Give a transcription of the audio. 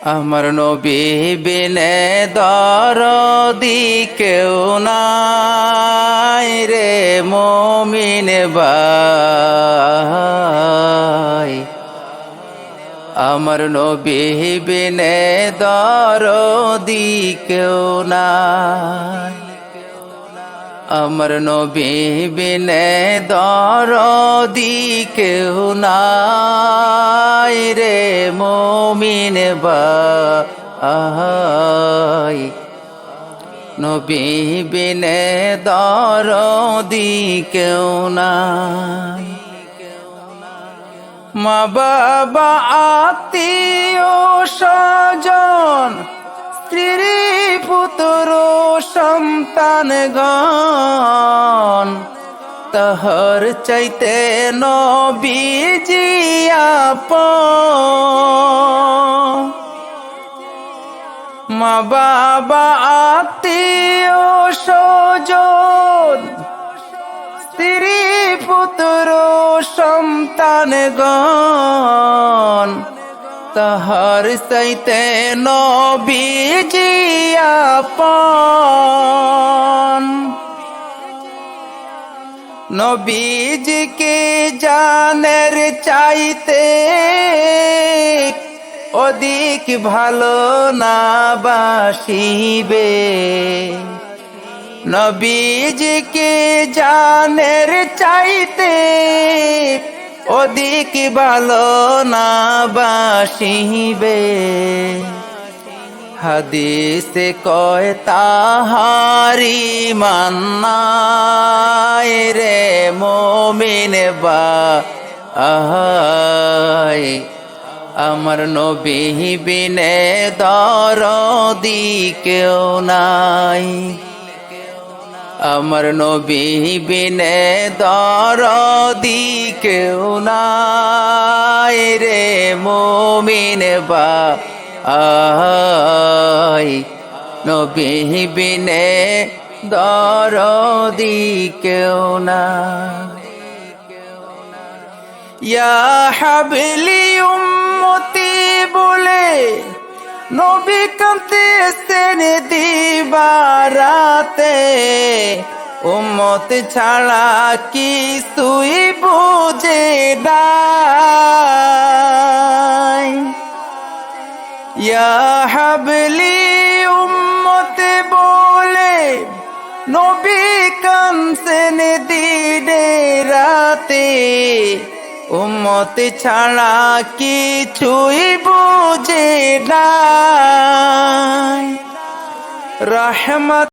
আমার নবী বিনে দরদি কেউ নাই রে মুমিন ভাই। আমার নবী বিনে দরদি কেউ নাই। আমার নবী বিনে দরদি কেউ নাই রে মুমিন ভাই। নবী বিনে দরদি কেউ নাই। মা বাবা আত্মীয় স্বজন স্ত্রী পুত্র সন্তানগণ তাহার চাইতে নবীজি আপন। মা বাবা আত্মীয় স্বজন স্ত্রী পুত্র সন্তানগণ তাহার চাইতে নবীজি আপন। নবীজিকে জানের চাইতে অধিক ভালো না বাসিবে। নবীজিকে জানের চাইতে অধিক ভালো না বাসিবে। হাদিসে কয় তাহারি মান্নায় রে মুমিন ভাই। আমার নবী বিনে দরদি কেউ নাই। আমার নবী বিনে দরদি কেউ নাই রে মুমিন ভাই। নবী বিনে দরদি কেউ নাই। ইয়া হাবলি উম্মতি বলে নবী কাঁদতেছেন দিবারাতে। উম্মত ছাড়া কিছুই বুঝে নাই। ইয়া হাবলি উম্মতি বলে নবী কাঁদতেছেন দিনে রাতে। উম্মত ছাড়া কিছুই বুঝে নাই। রহমত